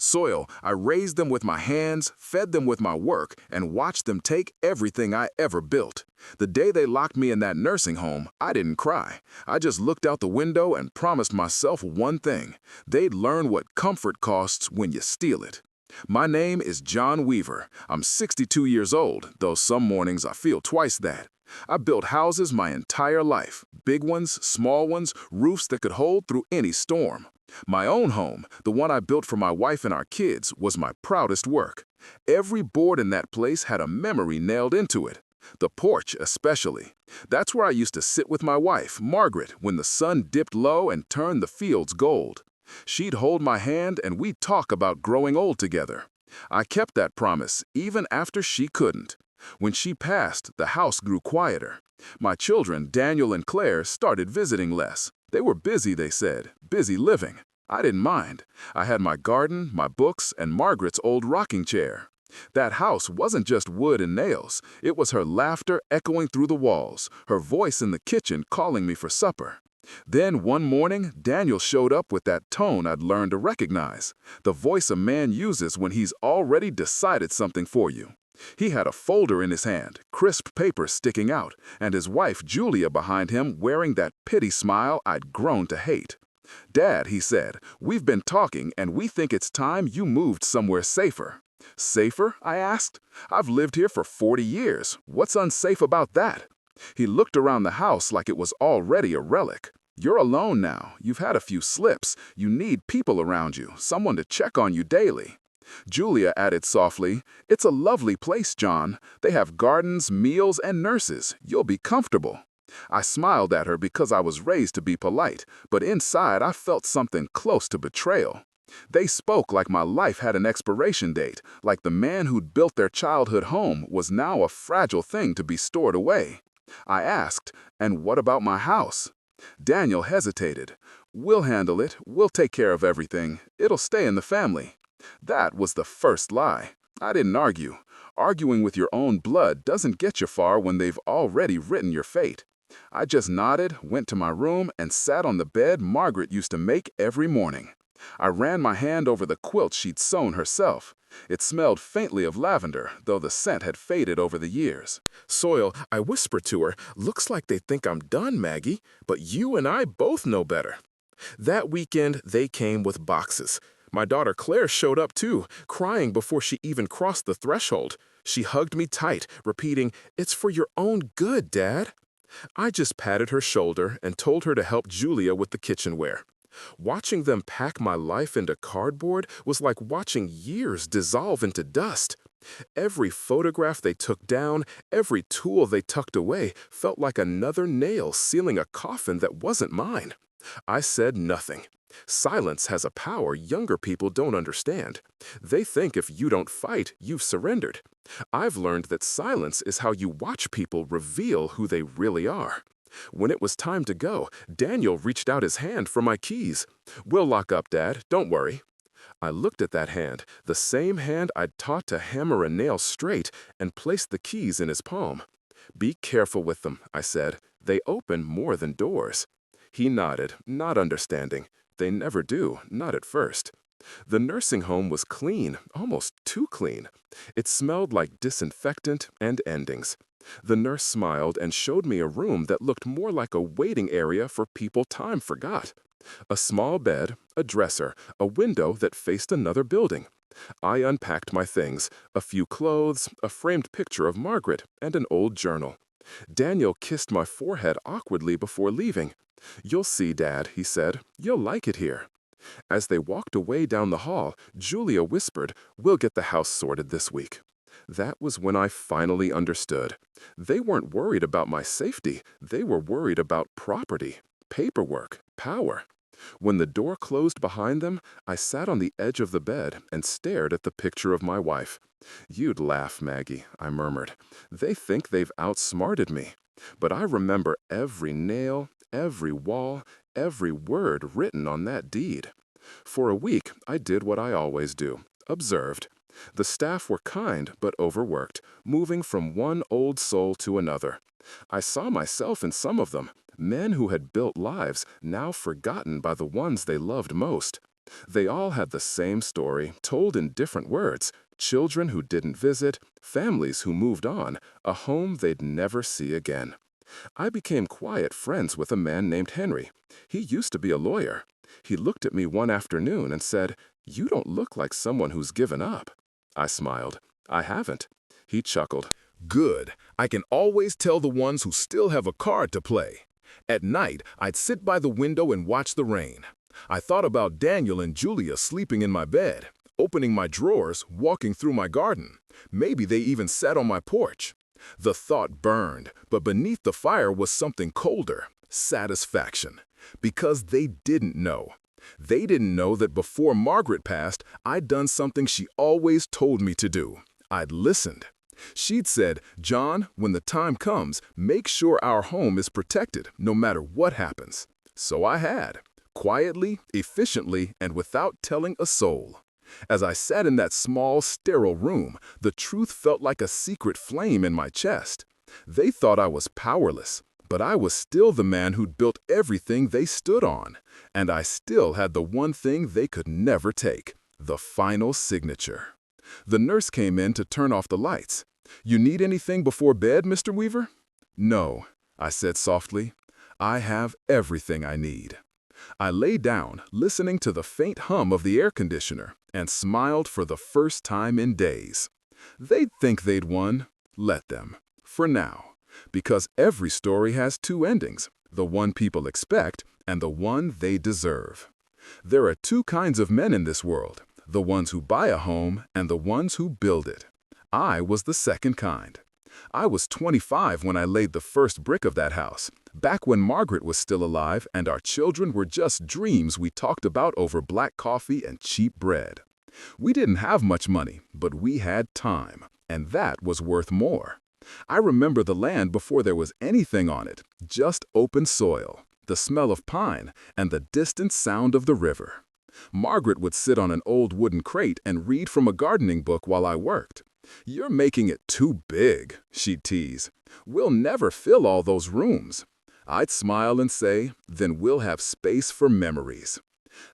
Soil, I raised them with my hands, fed them with my work, and watched them take everything I ever built. The day they locked me in that nursing home, I didn't cry. I just looked out the window and promised myself one thing. They'd learn what comfort costs when you steal it. My name is John Weaver. I'm 62 years old, though some mornings I feel twice that. I built houses my entire life, big ones, small ones, roofs that could hold through any storm. My own home, the one I built for my wife and our kids, was my proudest work. Every board in that place had a memory nailed into it. The porch especially. That's where I used to sit with my wife, Margaret, when the sun dipped low and turned the fields gold. She'd hold my hand and we'd talk about growing old together. I kept that promise even after she couldn't. When she passed, the house grew quieter. My children, Daniel and Claire, started visiting less. They were busy, they said, busy living. I didn't mind. I had my garden, my books, and Margaret's old rocking chair. That house wasn't just wood and nails. It was her laughter echoing through the walls, her voice in the kitchen calling me for supper. Then one morning, Daniel showed up with that tone I'd learned to recognize, the voice a man uses when he's already decided something for you. He had a folder in his hand, crisp paper sticking out, and his wife Julia behind him wearing that pity smile I'd grown to hate. "Dad," he said, "we've been talking and we think it's time you moved somewhere safer." "Safer?" I asked. "I've lived here for 40 years. What's unsafe about that?" He looked around the house like it was already a relic. "You're alone now. You've had a few slips. You need people around you, someone to check on you daily." Julia added softly, "It's a lovely place, John. They have gardens, meals, and nurses. You'll be comfortable." I smiled at her because I was raised to be polite, but inside I felt something close to betrayal. They spoke like my life had an expiration date, like the man who'd built their childhood home was now a fragile thing to be stored away. I asked, "And what about my house?" Daniel hesitated. "We'll handle it. We'll take care of everything. It'll stay in the family." That was the first lie. I didn't argue. Arguing with your own blood doesn't get you far when they've already written your fate. I just nodded, went to my room, and sat on the bed Margaret used to make every morning. I ran my hand over the quilt she'd sewn herself. It smelled faintly of lavender, though the scent had faded over the years. "Soil," I whispered to her, "looks like they think I'm done, Maggie, but you and I both know better." That weekend, they came with boxes. My daughter Claire showed up too, crying before she even crossed the threshold. She hugged me tight, repeating, "It's for your own good, Dad." I just patted her shoulder and told her to help Julia with the kitchenware. Watching them pack my life into cardboard was like watching years dissolve into dust. Every photograph they took down, every tool they tucked away, felt like another nail sealing a coffin that wasn't mine. I said nothing. Silence has a power younger people don't understand. They think if you don't fight, you've surrendered. I've learned that silence is how you watch people reveal who they really are. When it was time to go, Daniel reached out his hand for my keys. "We'll lock up, Dad, don't worry." I looked at that hand, the same hand I'd taught to hammer a nail straight, and placed the keys in his palm. "Be careful with them," I said. "They open more than doors." He nodded, not understanding. They never do, not at first. The nursing home was clean, almost too clean. It smelled like disinfectant and endings. The nurse smiled and showed me a room that looked more like a waiting area for people time forgot. A small bed, a dresser, a window that faced another building. I unpacked my things, a few clothes, a framed picture of Margaret, and an old journal. Daniel kissed my forehead awkwardly before leaving. "You'll see, Dad," he said. "You'll like it here." As they walked away down the hall, Julia whispered, "We'll get the house sorted this week." That was when I finally understood. They weren't worried about my safety. They were worried about property, paperwork, power. When the door closed behind them, I sat on the edge of the bed and stared at the picture of my wife. "You'd laugh, Maggie," I murmured. "They think they've outsmarted me." But I remember every nail, every wall, every word written on that deed. For a week, I did what I always do, observed. The staff were kind but overworked, moving from one old soul to another. I saw myself in some of them, men who had built lives now forgotten by the ones they loved most. They all had the same story, told in different words. Children who didn't visit, families who moved on, a home they'd never see again. I became quiet friends with a man named Henry. He used to be a lawyer. He looked at me one afternoon and said, "You don't look like someone who's given up." I smiled. "I haven't." He chuckled. "Good. I can always tell the ones who still have a card to play." At night, I'd sit by the window and watch the rain. I thought about Daniel and Julia sleeping in my bed, opening my drawers, walking through my garden. Maybe they even sat on my porch. The thought burned, but beneath the fire was something colder, satisfaction. Because they didn't know. They didn't know that before Margaret passed, I'd done something she always told me to do. I'd listened. She'd said, "John, when the time comes, make sure our home is protected, no matter what happens." So I had. Quietly, efficiently, and without telling a soul. As I sat in that small, sterile room, the truth felt like a secret flame in my chest. They thought I was powerless, but I was still the man who'd built everything they stood on. And I still had the one thing they could never take, the final signature. The nurse came in to turn off the lights. "You need anything before bed, Mr. Weaver?" "No," I said softly. "I have everything I need." I lay down, listening to the faint hum of the air conditioner, and smiled for the first time in days. They'd think they'd won. Let them. For now. Because every story has two endings, the one people expect and the one they deserve. There are two kinds of men in this world, the ones who buy a home and the ones who build it. I was the second kind. I was 25 when I laid the first brick of that house, back when Margaret was still alive and our children were just dreams we talked about over black coffee and cheap bread. We didn't have much money, but we had time, and that was worth more. I remember the land before there was anything on it, just open soil, the smell of pine, and the distant sound of the river. Margaret would sit on an old wooden crate and read from a gardening book while I worked. "You're making it too big," she'd tease. "We'll never fill all those rooms." I'd smile and say, "Then we'll have space for memories."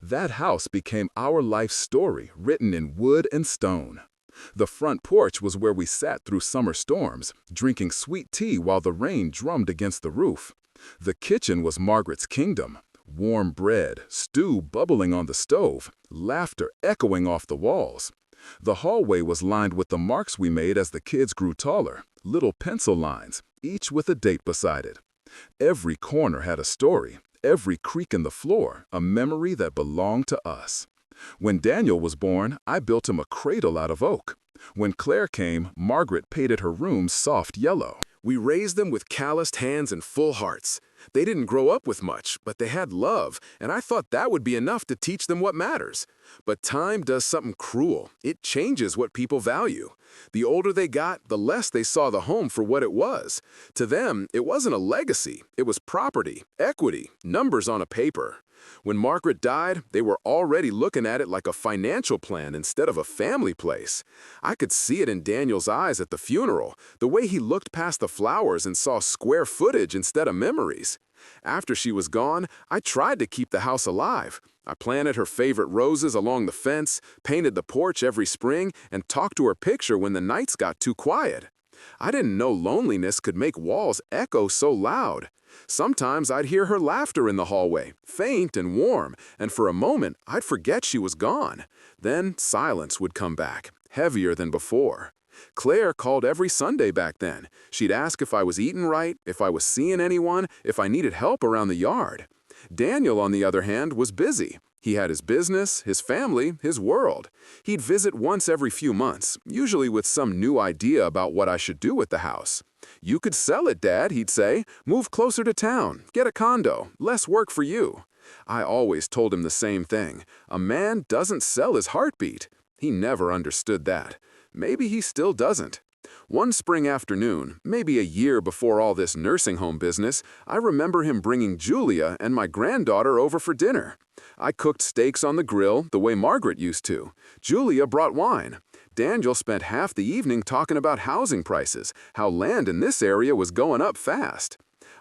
That house became our life story, written in wood and stone. The front porch was where we sat through summer storms, drinking sweet tea while the rain drummed against the roof. The kitchen was Margaret's kingdom. Warm bread, stew bubbling on the stove, laughter echoing off the walls. The hallway was lined with the marks we made as the kids grew taller, little pencil lines, each with a date beside it. Every corner had a story, every creak in the floor, a memory that belonged to us. When Daniel was born, I built him a cradle out of oak. When Claire came, Margaret painted her room soft yellow. We raised them with calloused hands and full hearts. They didn't grow up with much, but they had love, and I thought that would be enough to teach them what matters. But time does something cruel. It changes what people value. The older they got, the less they saw the home for what it was. To them, it wasn't a legacy. It was property, equity, numbers on a paper. When Margaret died, they were already looking at it like a financial plan instead of a family place. I could see it in Daniel's eyes at the funeral, the way he looked past the flowers and saw square footage instead of memories. After she was gone, I tried to keep the house alive. I planted her favorite roses along the fence, painted the porch every spring, and talked to her picture when the nights got too quiet. I didn't know loneliness could make walls echo so loud. Sometimes I'd hear her laughter in the hallway, faint and warm, and for a moment I'd forget she was gone. Then silence would come back, heavier than before. Claire called every Sunday back then. She'd ask if I was eating right, if I was seeing anyone, if I needed help around the yard. Daniel, on the other hand, was busy. He had his business, his family, his world. He'd visit once every few months, usually with some new idea about what I should do with the house. "You could sell it, Dad," he'd say. "Move closer to town, get a condo, less work for you." I always told him the same thing. A man doesn't sell his heartbeat. He never understood that. Maybe he still doesn't. One spring afternoon, maybe a year before all this nursing home business, I remember him bringing Julia and my granddaughter over for dinner. I cooked steaks on the grill the way Margaret used to. Julia brought wine. Daniel spent half the evening talking about housing prices, how land in this area was going up fast.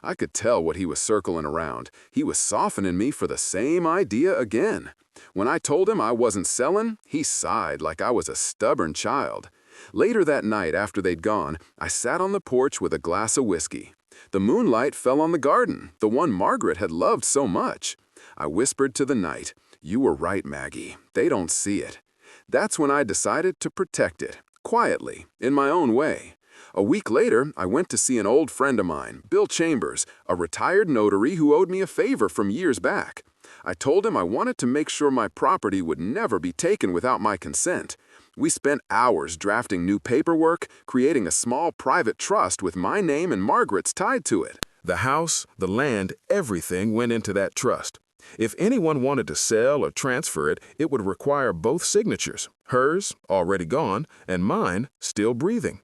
I could tell what he was circling around. He was softening me for the same idea again. When I told him I wasn't selling, he sighed like I was a stubborn child. Later that night, after they'd gone, I sat on the porch with a glass of whiskey. The moonlight fell on the garden, the one Margaret had loved so much. I whispered to the night, "You were right, Maggie. They don't see it." That's when I decided to protect it, quietly, in my own way. A week later, I went to see an old friend of mine, Bill Chambers, a retired notary who owed me a favor from years back. I told him I wanted to make sure my property would never be taken without my consent. We spent hours drafting new paperwork, creating a small private trust with my name and Margaret's tied to it. The house, the land, everything went into that trust. If anyone wanted to sell or transfer it, it would require both signatures, hers, already gone, and mine, still breathing.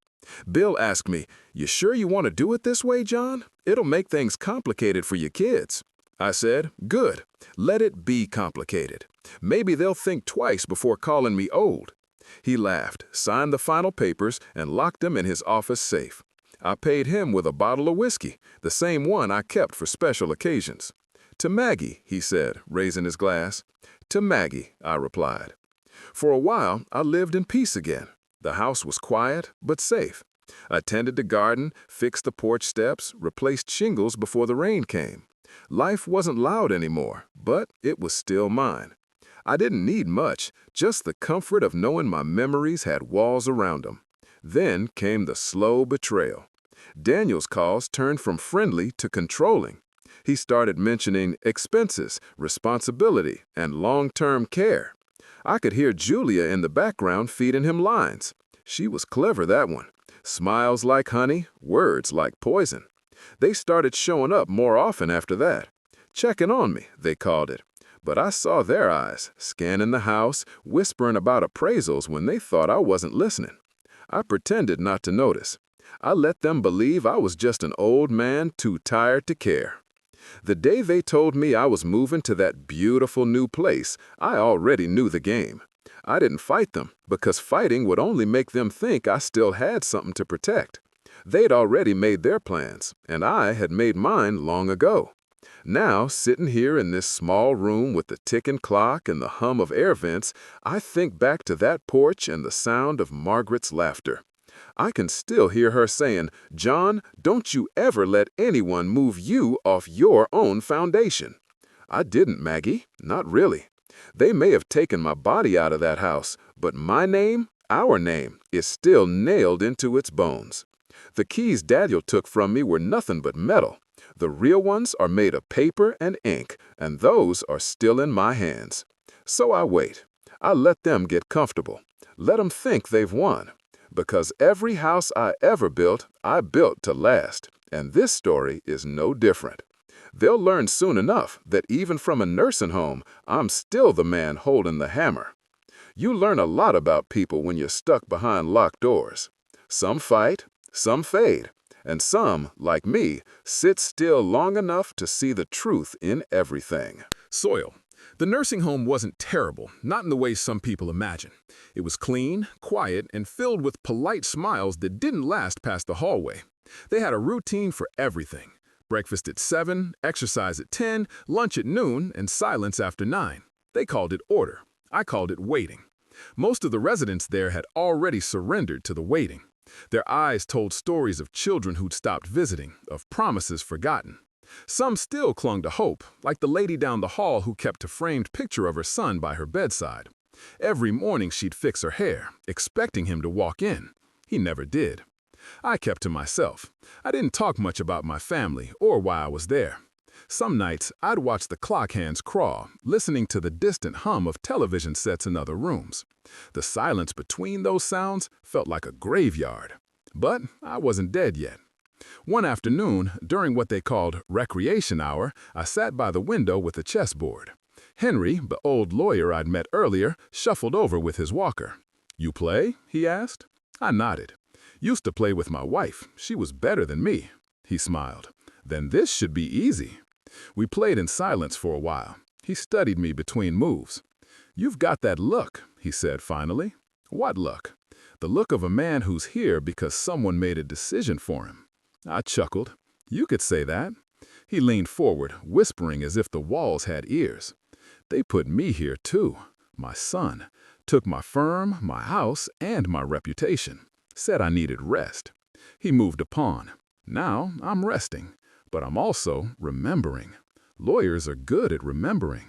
Bill asked me, "You sure you want to do it this way, John? It'll make things complicated for your kids." I said, "Good. Let it be complicated. Maybe they'll think twice before calling me old." He laughed, signed the final papers, and locked them in his office safe. I paid him with a bottle of whiskey, the same one I kept for special occasions. "To Maggie," he said, raising his glass. "To Maggie," I replied. For a while, I lived in peace again. The house was quiet, but safe. I tended the garden, fixed the porch steps, replaced shingles before the rain came. Life wasn't loud anymore, but it was still mine. I didn't need much, just the comfort of knowing my memories had walls around them. Then came the slow betrayal. Daniel's calls turned from friendly to controlling. He started mentioning expenses, responsibility, and long-term care. I could hear Julia in the background feeding him lines. She was clever, that one. Smiles like honey, words like poison. They started showing up more often after that. Checking on me, they called it. But I saw their eyes, scanning the house, whispering about appraisals when they thought I wasn't listening. I pretended not to notice. I let them believe I was just an old man too tired to care. The day they told me I was moving to that beautiful new place, I already knew the game. I didn't fight them, because fighting would only make them think I still had something to protect. They'd already made their plans, and I had made mine long ago. Now, sitting here in this small room with the ticking clock and the hum of air vents, I think back to that porch and the sound of Margaret's laughter. I can still hear her saying, "John, don't you ever let anyone move you off your own foundation." I didn't, Maggie, not really. They may have taken my body out of that house, but my name, our name, is still nailed into its bones. The keys Daniel took from me were nothing but metal. The real ones are made of paper and ink, and those are still in my hands. So I wait. I let them get comfortable. Let them think they've won. Because every house I ever built, I built to last. And this story is no different. They'll learn soon enough that even from a nursing home, I'm still the man holding the hammer. You learn a lot about people when you're stuck behind locked doors. Some fight, some fade, and some, like me, sit still long enough to see the truth in everything. Soil. The nursing home wasn't terrible, not in the way some people imagine. It was clean, quiet, and filled with polite smiles that didn't last past the hallway. They had a routine for everything. Breakfast at 7, exercise at 10, lunch at noon, and silence after 9. They called it order. I called it waiting. Most of the residents there had already surrendered to the waiting. Their eyes told stories of children who'd stopped visiting, of promises forgotten. Some still clung to hope, like the lady down the hall who kept a framed picture of her son by her bedside. Every morning she'd fix her hair, expecting him to walk in. He never did. I kept to myself. I didn't talk much about my family or why I was there. Some nights, I'd watch the clock hands crawl, listening to the distant hum of television sets in other rooms. The silence between those sounds felt like a graveyard. But I wasn't dead yet. One afternoon, during what they called recreation hour, I sat by the window with a chessboard. Henry, the old lawyer I'd met earlier, shuffled over with his walker. "You play?" he asked. I nodded. "Used to play with my wife. She was better than me." He smiled. "Then this should be easy." We played in silence for a while. He studied me between moves. "You've got that look," he said finally. "What look?" "The look of a man who's here because someone made a decision for him." I chuckled. "You could say that." He leaned forward, whispering as if the walls had ears. They put me here too, my son. Took my firm, my house, and my reputation. Said I needed rest. He moved a pawn. Now I'm resting, but I'm also remembering. Lawyers are good at remembering.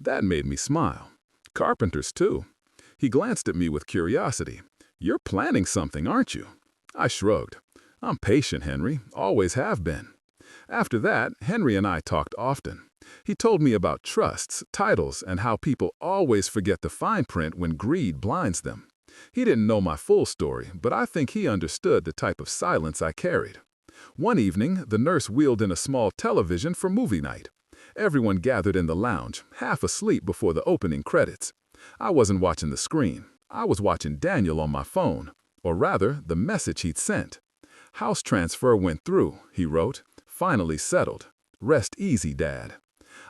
That made me smile. Carpenters too. He glanced at me with curiosity. You're planning something, aren't you? I shrugged. I'm patient, Henry. Always have been. After that, Henry and I talked often. He told me about trusts, titles, and how people always forget the fine print when greed blinds them. He didn't know my full story, but I think he understood the type of silence I carried. One evening, the nurse wheeled in a small television for movie night. Everyone gathered in the lounge, half asleep before the opening credits. I wasn't watching the screen. I was watching Daniel on my phone, or rather, the message he'd sent. House transfer went through, he wrote. Finally settled. Rest easy, Dad.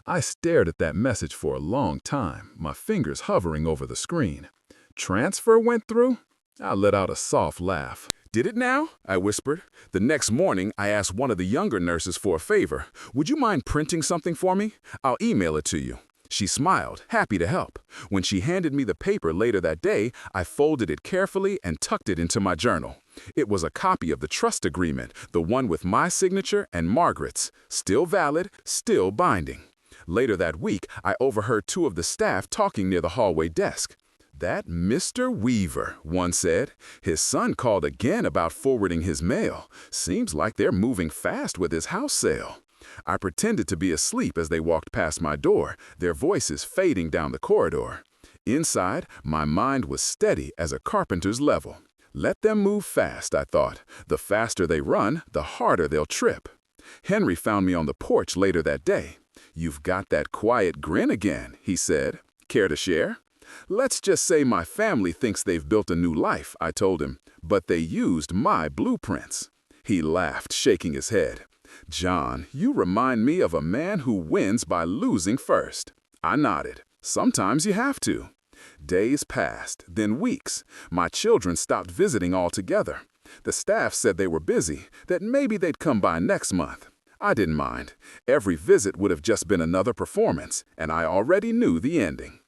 I stared at that message for a long time, my fingers hovering over the screen. Transfer went through? I let out a soft laugh. Did it now? I whispered. The next morning, I asked one of the younger nurses for a favor. Would you mind printing something for me? I'll email it to you. She smiled, happy to help. When she handed me the paper later that day, I folded it carefully and tucked it into my journal. It was a copy of the trust agreement, the one with my signature and Margaret's. Still valid, still binding. Later that week, I overheard two of the staff talking near the hallway desk. That Mr. Weaver, one said. His son called again about forwarding his mail. Seems like they're moving fast with his house sale. I pretended to be asleep as they walked past my door, their voices fading down the corridor. Inside, my mind was steady as a carpenter's level. Let them move fast, I thought. The faster they run, the harder they'll trip. Henry found me on the porch later that day. You've got that quiet grin again, he said. Care to share? Let's just say my family thinks they've built a new life, I told him, but they used my blueprints. He laughed, shaking his head. John, you remind me of a man who wins by losing first. I nodded. Sometimes you have to. Days passed, then weeks. My children stopped visiting altogether. The staff said they were busy, that maybe they'd come by next month. I didn't mind. Every visit would have just been another performance, and I already knew the ending.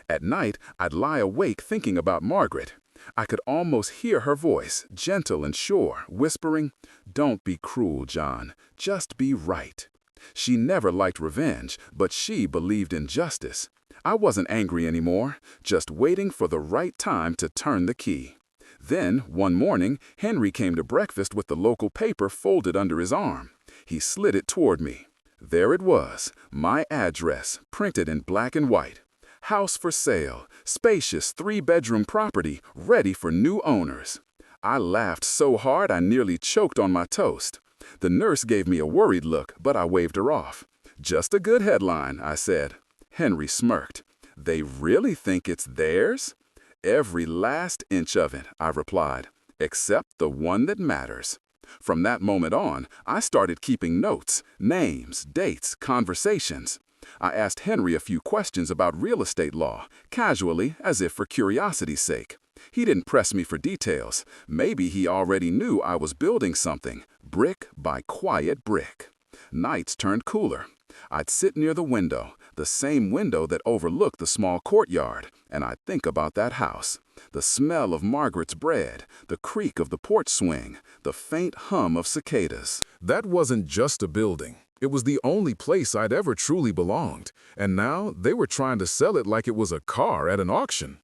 At night, I'd lie awake thinking about Margaret. I could almost hear her voice, gentle and sure, whispering, "Don't be cruel, John. Just be right." She never liked revenge, but she believed in justice. I wasn't angry anymore, just waiting for the right time to turn the key. Then, one morning, Henry came to breakfast with the local paper folded under his arm. He slid it toward me. There it was, my address, printed in black and white. House for sale, spacious 3-bedroom property, ready for new owners. I laughed so hard I nearly choked on my toast. The nurse gave me a worried look, but I waved her off. Just a good headline, I said. Henry smirked. They really think it's theirs? Every last inch of it, I replied, except the one that matters. From that moment on, I started keeping notes, names, dates, conversations. I asked Henry a few questions about real estate law, casually, as if for curiosity's sake. He didn't press me for details. Maybe he already knew I was building something, brick by quiet brick. Nights turned cooler. I'd sit near the window, the same window that overlooked the small courtyard, and I'd think about that house. The smell of Margaret's bread, the creak of the porch swing, the faint hum of cicadas. That wasn't just a building. It was the only place I'd ever truly belonged, and now they were trying to sell it like it was a car at an auction.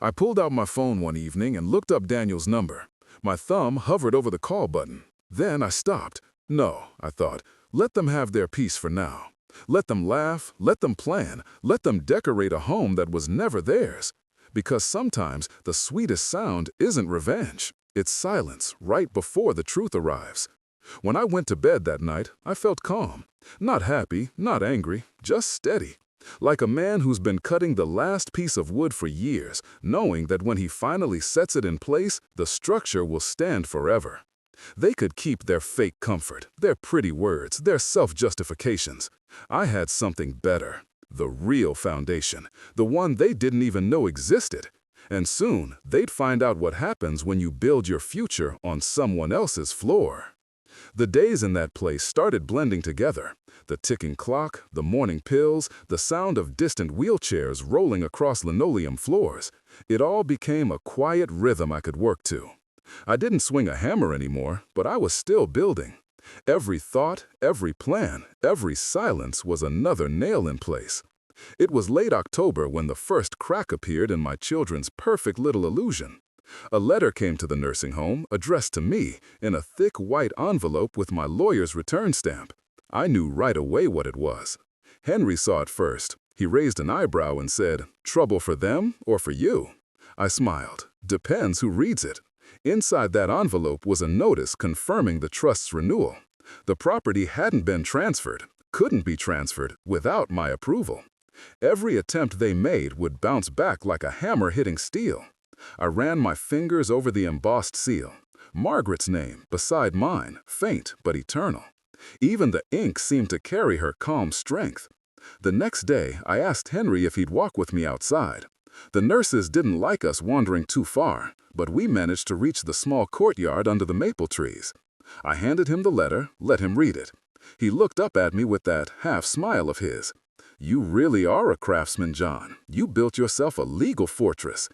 I pulled out my phone one evening and looked up Daniel's number. My thumb hovered over the call button. Then I stopped. No, I thought, let them have their piece for now. Let them laugh, let them plan, let them decorate a home that was never theirs. Because sometimes the sweetest sound isn't revenge. It's silence right before the truth arrives. When I went to bed that night, I felt calm. Not happy, not angry, just steady. Like a man who's been cutting the last piece of wood for years, knowing that when he finally sets it in place, the structure will stand forever. They could keep their fake comfort, their pretty words, their self-justifications. I had something better. The real foundation, the one they didn't even know existed. And soon, they'd find out what happens when you build your future on someone else's floor. The days in that place started blending together. The ticking clock, the morning pills, the sound of distant wheelchairs rolling across linoleum floors. It all became a quiet rhythm I could work to. I didn't swing a hammer anymore, but I was still building. Every thought, every plan, every silence was another nail in place. It was late October when the first crack appeared in my children's perfect little illusion. A letter came to the nursing home, addressed to me, in a thick white envelope with my lawyer's return stamp. I knew right away what it was. Henry saw it first. He raised an eyebrow and said, "Trouble for them or for you?" I smiled. Depends who reads it. Inside that envelope was a notice confirming the trust's renewal. The property hadn't been transferred, couldn't be transferred, without my approval. Every attempt they made would bounce back like a hammer hitting steel. I ran my fingers over the embossed seal. Margaret's name, beside mine, faint but eternal. Even the ink seemed to carry her calm strength. The next day, I asked Henry if he'd walk with me outside. The nurses didn't like us wandering too far, but we managed to reach the small courtyard under the maple trees. I handed him the letter, let him read it. He looked up at me with that half-smile of his. "You really are a craftsman, John. You built yourself a legal fortress."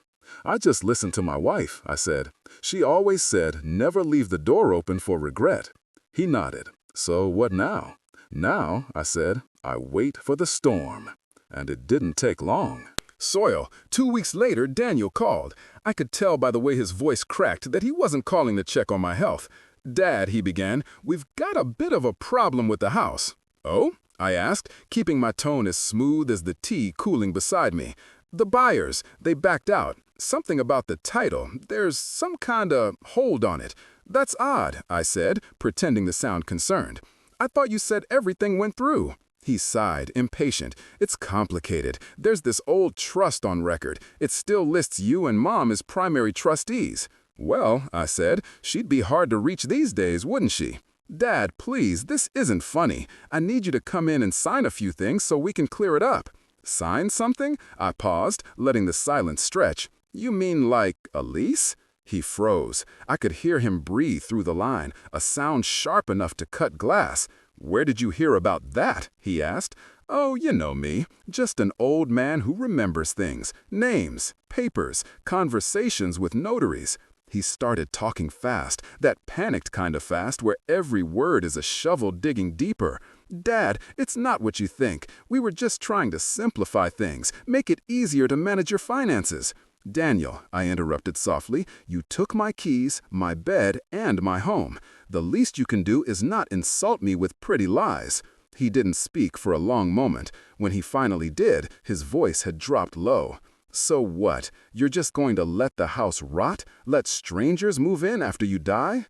"I just listened to my wife," I said. "She always said, never leave the door open for regret." He nodded. "So what now?" "Now," I said, "I wait for the storm." And it didn't take long. Soil, 2 weeks later, Daniel called. I could tell by the way his voice cracked that he wasn't calling to check on my health. "Dad," he began, "we've got a bit of a problem with the house." "Oh?" I asked, keeping my tone as smooth as the tea cooling beside me. "The buyers, they backed out. Something about the title. There's some kind of hold on it. That's odd," I said, pretending to sound concerned. "I thought you said everything went through." He sighed, impatient. "It's complicated. There's this old trust on record. It still lists you and Mom as primary trustees." "Well," I said, "she'd be hard to reach these days, wouldn't she?" "Dad, please, this isn't funny. I need you to come in and sign a few things so we can clear it up." "Sign something?" I paused, letting the silence stretch. "You mean like a lease?" He froze. I could hear him breathe through the line, a sound sharp enough to cut glass. "Where did you hear about that?" he asked. "Oh, you know me. Just an old man who remembers things. Names, papers, conversations with notaries." He started talking fast, that panicked kind of fast where every word is a shovel digging deeper. "Dad, it's not what you think. We were just trying to simplify things, make it easier to manage your finances." "Daniel," I interrupted softly, "you took my keys, my bed, and my home. The least you can do is not insult me with pretty lies." He didn't speak for a long moment. When he finally did, his voice had dropped low. "So what? You're just going to let the house rot? Let strangers move in after you die?"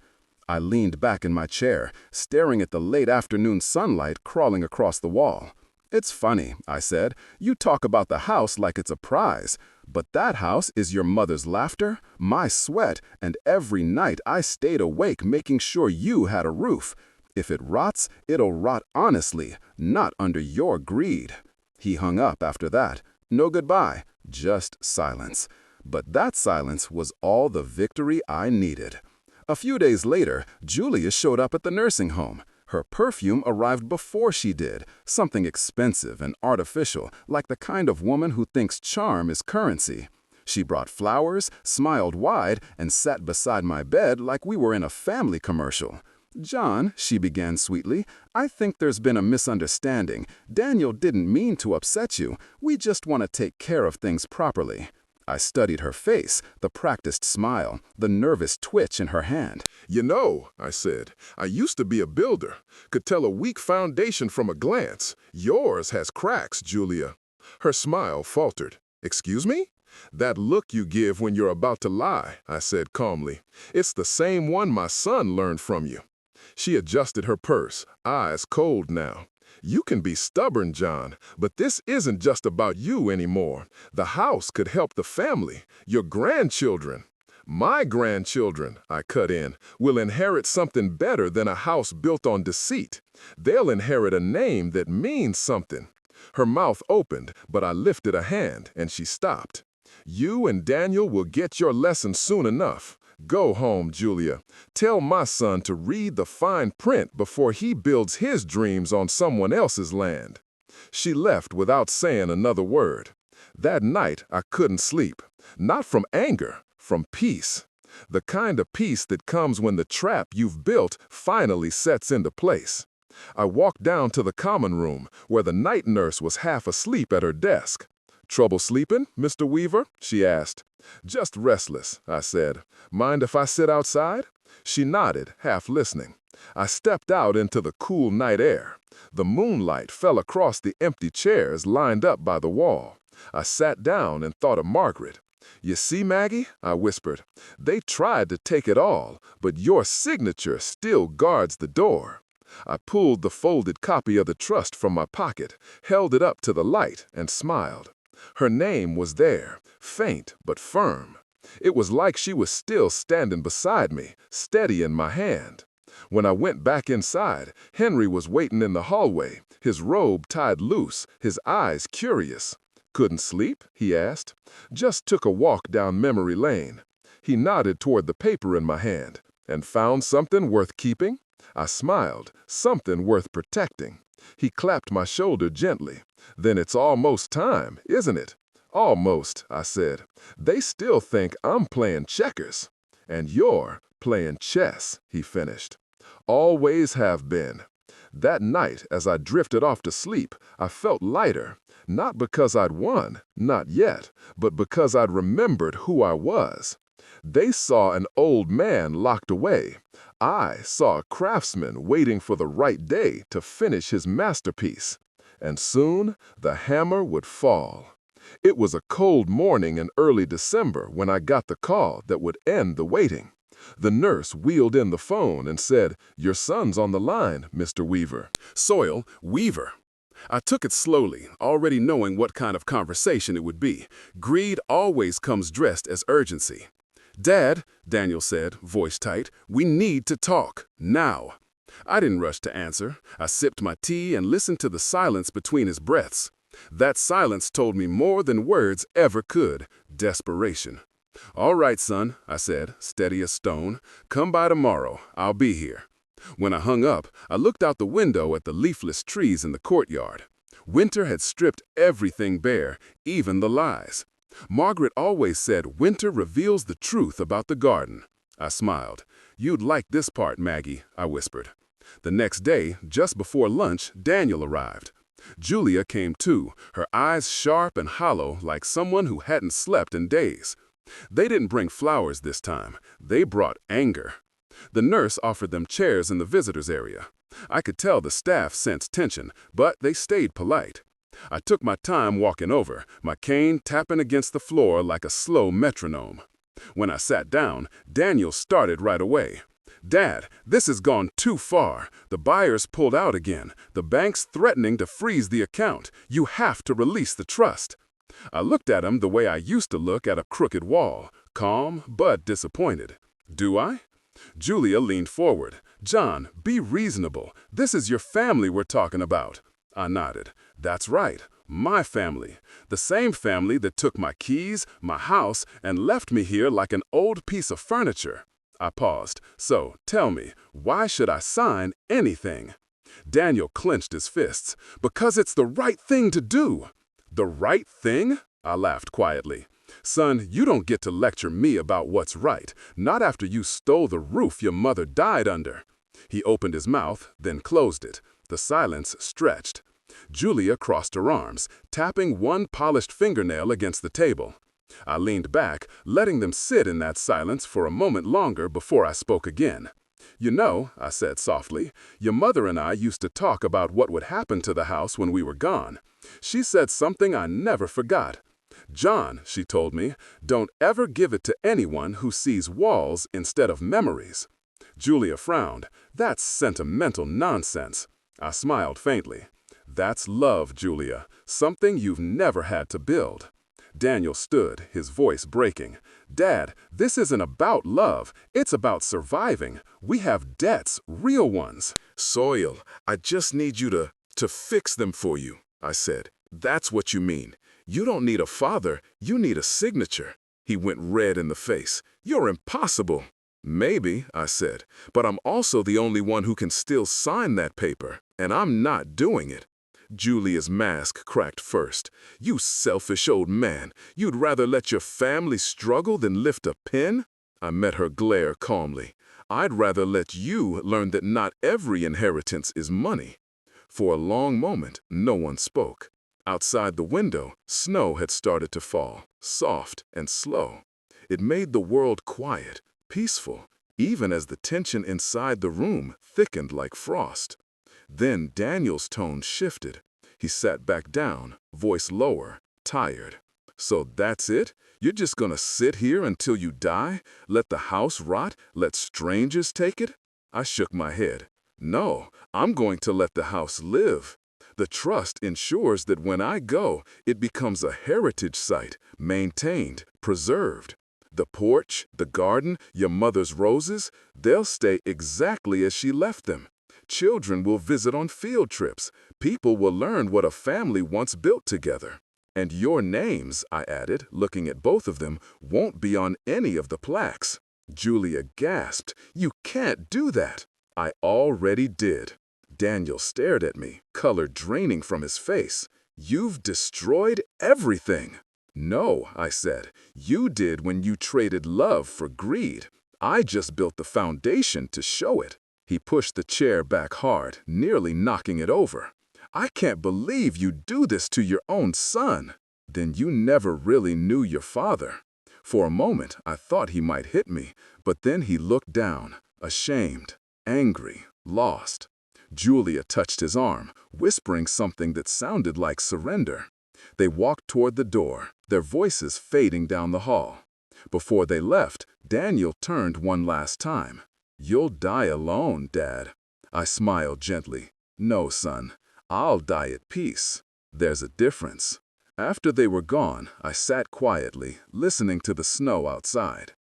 I leaned back in my chair, staring at the late afternoon sunlight crawling across the wall. "It's funny," I said. "You talk about the house like it's a prize. But that house is your mother's laughter, my sweat, and every night I stayed awake making sure you had a roof. If it rots, it'll rot honestly, not under your greed." He hung up after that. No goodbye, just silence. But that silence was all the victory I needed. A few days later, Julia showed up at the nursing home. Her perfume arrived before she did, something expensive and artificial, like the kind of woman who thinks charm is currency. She brought flowers, smiled wide, and sat beside my bed like we were in a family commercial. "John," she began sweetly, "I think there's been a misunderstanding. Daniel didn't mean to upset you. We just want to take care of things properly." I studied her face, the practiced smile, the nervous twitch in her hand. "You know," I said, "I used to be a builder. Could tell a weak foundation from a glance. Yours has cracks, Julia." Her smile faltered. "Excuse me?" "That look you give when you're about to lie," I said calmly. "It's the same one my son learned from you." She adjusted her purse, eyes cold now. "You can be stubborn, John, but this isn't just about you anymore. The house could help the family, your grandchildren." "My grandchildren," I cut in, "will inherit something better than a house built on deceit. They'll inherit a name that means something." Her mouth opened, but I lifted a hand, and she stopped. "You and Daniel will get your lesson soon enough. Go home, Julia. Tell my son to read the fine print before he builds his dreams on someone else's land. She left without saying another word. That night, I couldn't sleep. Not from anger, from peace. The kind of peace that comes when the trap you've built finally sets into place. I walked down to the common room, where the night nurse was half asleep at her desk. "Trouble sleeping, Mr. Weaver?" she asked. "Just restless," I said. "Mind if I sit outside?" She nodded, half listening. I stepped out into the cool night air. The moonlight fell across the empty chairs lined up by the wall. I sat down and thought of Margaret. "You see, Maggie," I whispered, "they tried to take it all, but your signature still guards the door." I pulled the folded copy of the trust from my pocket, held it up to the light, and smiled. Her name was there, faint but firm. It was like she was still standing beside me, steady in my hand. When I went back inside, Henry was waiting in the hallway, his robe tied loose, his eyes curious. "Couldn't sleep?" he asked. "Just took a walk down memory lane." He nodded toward the paper in my hand. "And found something worth keeping?" I smiled. "Something worth protecting." He clapped my shoulder gently. "Then it's almost time, isn't it?" "Almost," I said. "They still think I'm playing checkers." "And you're playing chess," he finished. "Always have been." That night, as I drifted off to sleep, I felt lighter. Not because I'd won, not yet, but because I'd remembered who I was. They saw an old man locked away. I saw a craftsman waiting for the right day to finish his masterpiece. And soon, the hammer would fall. It was a cold morning in early December when I got the call that would end the waiting. The nurse wheeled in the phone and said, "Your son's on the line, Mr. Weaver." Soil, Weaver. I took it slowly, already knowing what kind of conversation it would be. Greed always comes dressed as urgency. "Dad," Daniel said, voice tight, "we need to talk, now." I didn't rush to answer. I sipped my tea and listened to the silence between his breaths. That silence told me more than words ever could: desperation. "All right, son," I said, steady as stone. "Come by tomorrow. I'll be here." When I hung up, I looked out the window at the leafless trees in the courtyard. Winter had stripped everything bare, even the lies. Margaret always said winter reveals the truth about the garden. I smiled. "You'd like this part, Maggie," I whispered. The next day, just before lunch, Daniel arrived. Julia came too, her eyes sharp and hollow like someone who hadn't slept in days. They didn't bring flowers this time. They brought anger. The nurse offered them chairs in the visitors area. I could tell the staff sensed tension, but they stayed polite. I took my time walking over, my cane tapping against the floor like a slow metronome. When I sat down, Daniel started right away. "Dad, this has gone too far. The buyers pulled out again. The bank's threatening to freeze the account. You have to release the trust." I looked at him the way I used to look at a crooked wall, calm but disappointed. "Do I?" Julia leaned forward. "John, be reasonable. This is your family we're talking about." I nodded. "That's right. My family. The same family that took my keys, my house, and left me here like an old piece of furniture." I paused. "So, tell me, why should I sign anything?" Daniel clenched his fists. "Because it's the right thing to do." "The right thing?" I laughed quietly. "Son, you don't get to lecture me about what's right, not after you stole the roof your mother died under." He opened his mouth, then closed it. The silence stretched. Julia crossed her arms, tapping one polished fingernail against the table. I leaned back, letting them sit in that silence for a moment longer before I spoke again. "You know," I said softly, "your mother and I used to talk about what would happen to the house when we were gone. She said something I never forgot. 'John,' she told me, 'don't ever give it to anyone who sees walls instead of memories.'" Julia frowned. "That's sentimental nonsense." I smiled faintly. "That's love, Julia, something you've never had to build." Daniel stood, his voice breaking. "Dad, this isn't about love. It's about surviving. We have debts, real ones." "Soil, I just need you to fix them for you," I said. "That's what you mean. You don't need a father, you need a signature." He went red in the face. "You're impossible." "Maybe," I said, "but I'm also the only one who can still sign that paper, and I'm not doing it." Julia's mask cracked first. "You selfish old man. You'd rather let your family struggle than lift a pen?" I met her glare calmly. "I'd rather let you learn that not every inheritance is money." For a long moment, no one spoke. Outside the window, snow had started to fall, soft and slow. It made the world quiet, peaceful, even as the tension inside the room thickened like frost. Then Daniel's tone shifted. He sat back down, voice lower, tired. "So that's it? You're just gonna sit here until you die? Let the house rot? Let strangers take it?" I shook my head. "No, I'm going to let the house live. The trust ensures that when I go, it becomes a heritage site, maintained, preserved. The porch, the garden, your mother's roses, they'll stay exactly as she left them. Children will visit on field trips. People will learn what a family once built together. And your names," I added, looking at both of them, "won't be on any of the plaques." Julia gasped. "You can't do that." "I already did." Daniel stared at me, color draining from his face. "You've destroyed everything." "No," I said. "You did when you traded love for greed. I just built the foundation to show it." He pushed the chair back hard, nearly knocking it over. "I can't believe you do this to your own son." "Then you never really knew your father." For a moment, I thought he might hit me, but then he looked down, ashamed, angry, lost. Julia touched his arm, whispering something that sounded like surrender. They walked toward the door, their voices fading down the hall. Before they left, Daniel turned one last time. "You'll die alone, Dad." I smiled gently. "No, son. I'll die at peace. There's a difference." After they were gone, I sat quietly, listening to the snow outside.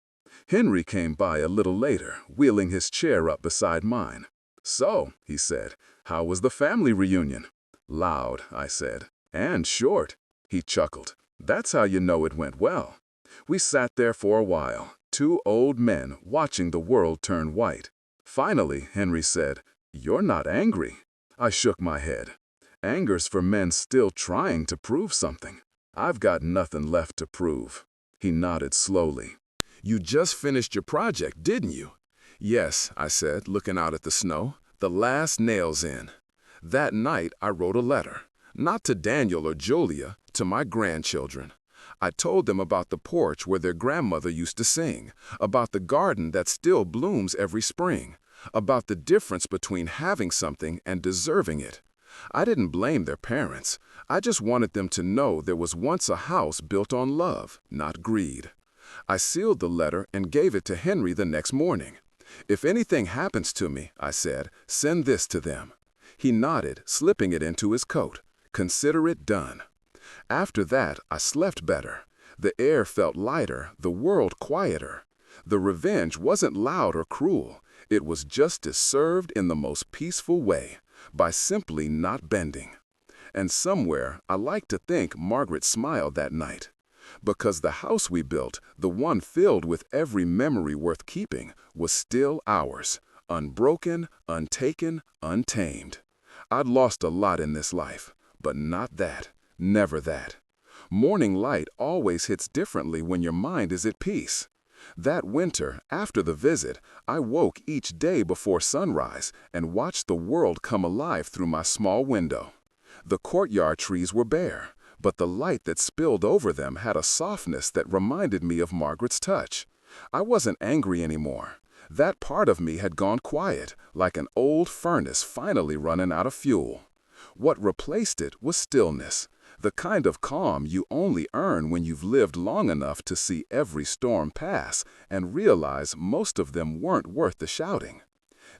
Henry came by a little later, wheeling his chair up beside mine. "So," he said, "how was the family reunion?" "Loud," I said, "and short." He chuckled. "That's how you know it went well." We sat there for a while, two old men watching the world turn white. Finally, Henry said, "You're not angry." I shook my head. "Anger's for men still trying to prove something. I've got nothing left to prove." He nodded slowly. "You just finished your project, didn't you?" "Yes," I said, looking out at the snow. "The last nail's in." That night, I wrote a letter. Not to Daniel or Julia, to my grandchildren. I told them about the porch where their grandmother used to sing, about the garden that still blooms every spring, about the difference between having something and deserving it. I didn't blame their parents. I just wanted them to know there was once a house built on love, not greed. I sealed the letter and gave it to Henry the next morning. "If anything happens to me," I said, "send this to them." He nodded, slipping it into his coat. "Consider it done." After that, I slept better. The air felt lighter, the world quieter. The revenge wasn't loud or cruel. It was justice served in the most peaceful way, by simply not bending. And somewhere, I like to think Margaret smiled that night. Because the house we built, the one filled with every memory worth keeping, was still ours, unbroken, untaken, untamed. I'd lost a lot in this life, but not that, never that. Morning light always hits differently when your mind is at peace. That winter, after the visit, I woke each day before sunrise and watched the world come alive through my small window. The courtyard trees were bare, but the light that spilled over them had a softness that reminded me of Margaret's touch. I wasn't angry anymore. That part of me had gone quiet, like an old furnace finally running out of fuel. What replaced it was stillness, the kind of calm you only earn when you've lived long enough to see every storm pass and realize most of them weren't worth the shouting.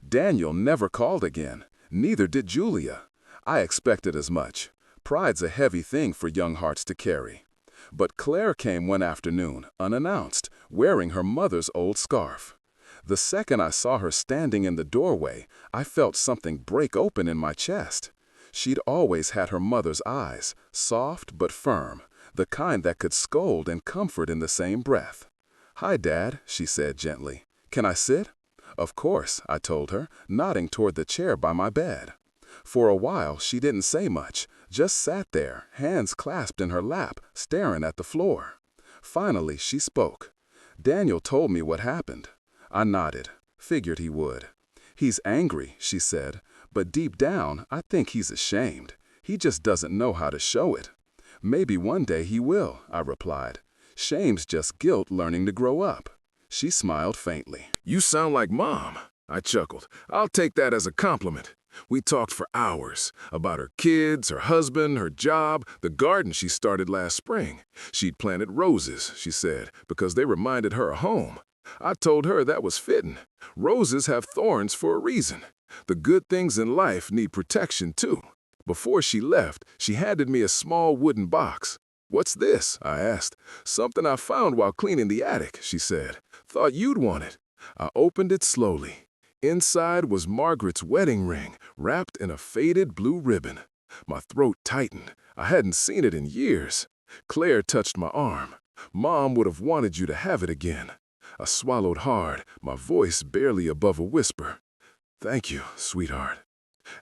Daniel never called again, neither did Julia. I expected as much. Pride's a heavy thing for young hearts to carry. But Claire came one afternoon, unannounced, wearing her mother's old scarf. The second I saw her standing in the doorway, I felt something break open in my chest. She'd always had her mother's eyes, soft but firm, the kind that could scold and comfort in the same breath. "Hi, Dad," she said gently. "Can I sit?" "Of course," I told her, nodding toward the chair by my bed. For a while, she didn't say much, just sat there, hands clasped in her lap, staring at the floor. Finally, she spoke. "Daniel told me what happened." I nodded, figured he would. "He's angry," she said, "but deep down, I think he's ashamed. He just doesn't know how to show it." "Maybe one day he will," I replied. "Shame's just guilt learning to grow up." She smiled faintly. "You sound like Mom," I chuckled. "I'll take that as a compliment." We talked for hours about her kids, her husband, her job, the garden she started last spring. She'd planted roses, she said, because they reminded her of home. I told her that was fitting. Roses have thorns for a reason. The good things in life need protection, too. Before she left, she handed me a small wooden box. "What's this?" I asked. "Something I found while cleaning the attic," she said. "Thought you'd want it." I opened it slowly. Inside was Margaret's wedding ring, wrapped in a faded blue ribbon. My throat tightened. I hadn't seen it in years. Claire touched my arm. "Mom would have wanted you to have it again." I swallowed hard, my voice barely above a whisper. "Thank you, sweetheart."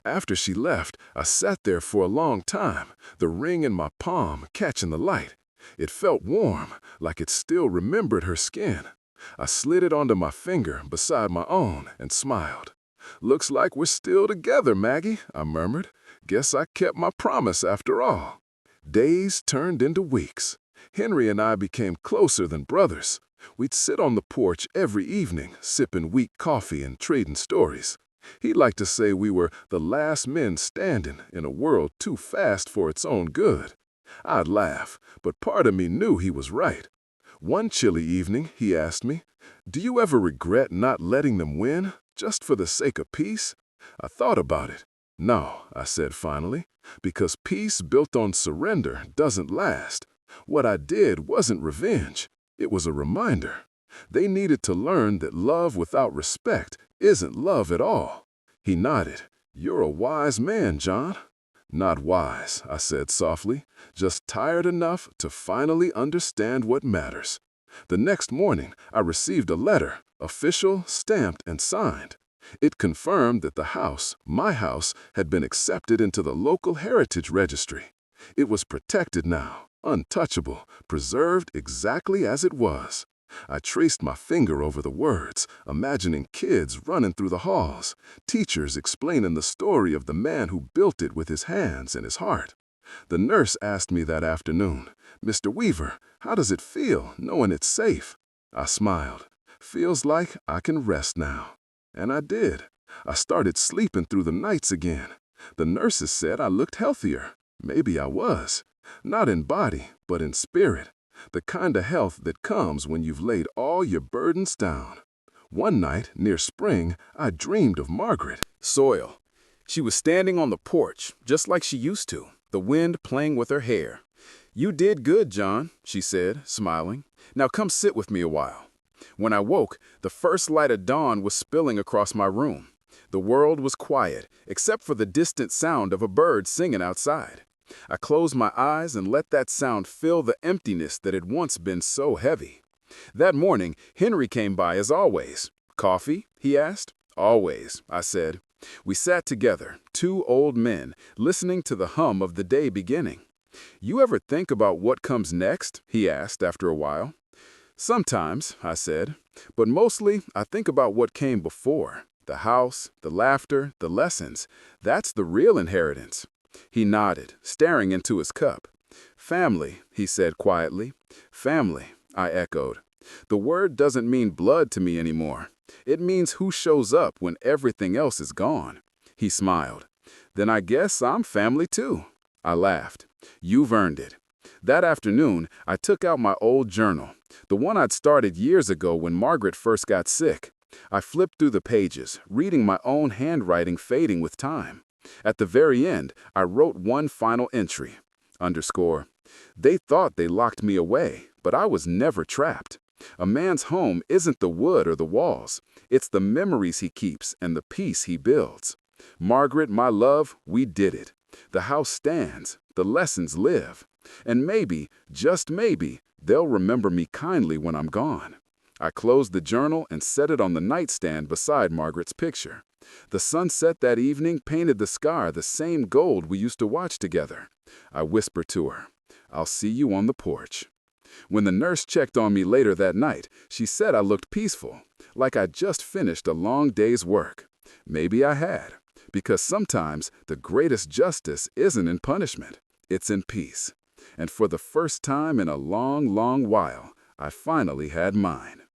After she left, I sat there for a long time, the ring in my palm catching the light. It felt warm, like it still remembered her skin. I slid it onto my finger beside my own and smiled. "Looks like we're still together, Maggie," I murmured. "Guess I kept my promise after all." Days turned into weeks. Henry and I became closer than brothers. We'd sit on the porch every evening, sipping weak coffee and trading stories. He liked to say we were the last men standing in a world too fast for its own good. I'd laugh, but part of me knew he was right. One chilly evening, he asked me, "Do you ever regret not letting them win, just for the sake of peace?" I thought about it. "No," I said finally, "because peace built on surrender doesn't last. What I did wasn't revenge. It was a reminder. They needed to learn that love without respect isn't love at all." He nodded. "You're a wise man, John." "Not wise," I said softly, "just tired enough to finally understand what matters." The next morning, I received a letter, official, stamped, and signed. It confirmed that the house, my house, had been accepted into the local heritage registry. It was protected now, untouchable, preserved exactly as it was. I traced my finger over the words, imagining kids running through the halls, teachers explaining the story of the man who built it with his hands and his heart. The nurse asked me that afternoon, "Mr. Weaver, how does it feel knowing it's safe?" I smiled. "Feels like I can rest now." And I did. I started sleeping through the nights again. The nurses said I looked healthier. Maybe I was. Not in body, but in spirit. The kind of health that comes when you've laid all your burdens down. One night, near spring, I dreamed of Margaret. Soil. She was standing on the porch, just like she used to, the wind playing with her hair. "You did good, John," she said, smiling. "Now come sit with me a while." When I woke, the first light of dawn was spilling across my room. The world was quiet, except for the distant sound of a bird singing outside. I closed my eyes and let that sound fill the emptiness that had once been so heavy. That morning, Henry came by as always. "Coffee?" he asked. "Always," I said. We sat together, two old men, listening to the hum of the day beginning. "You ever think about what comes next?" he asked after a while. "Sometimes," I said, "but mostly I think about what came before. The house, the laughter, the lessons. That's the real inheritance." He nodded, staring into his cup. "Family," he said quietly. "Family," I echoed. "The word doesn't mean blood to me anymore. It means who shows up when everything else is gone." He smiled. "Then I guess I'm family too." I laughed. "You've earned it." That afternoon, I took out my old journal, the one I'd started years ago when Margaret first got sick. I flipped through the pages, reading my own handwriting fading with time. At the very end, I wrote one final entry. _ They thought they locked me away, but I was never trapped. A man's home isn't the wood or the walls. It's the memories he keeps and the peace he builds. Margaret, my love, we did it. The house stands. The lessons live. And maybe, just maybe, they'll remember me kindly when I'm gone. I closed the journal and set it on the nightstand beside Margaret's picture. The sunset that evening painted the sky the same gold we used to watch together. I whispered to her, "I'll see you on the porch." When the nurse checked on me later that night, she said I looked peaceful, like I'd just finished a long day's work. Maybe I had, because sometimes the greatest justice isn't in punishment, it's in peace. And for the first time in a long, long while, I finally had mine.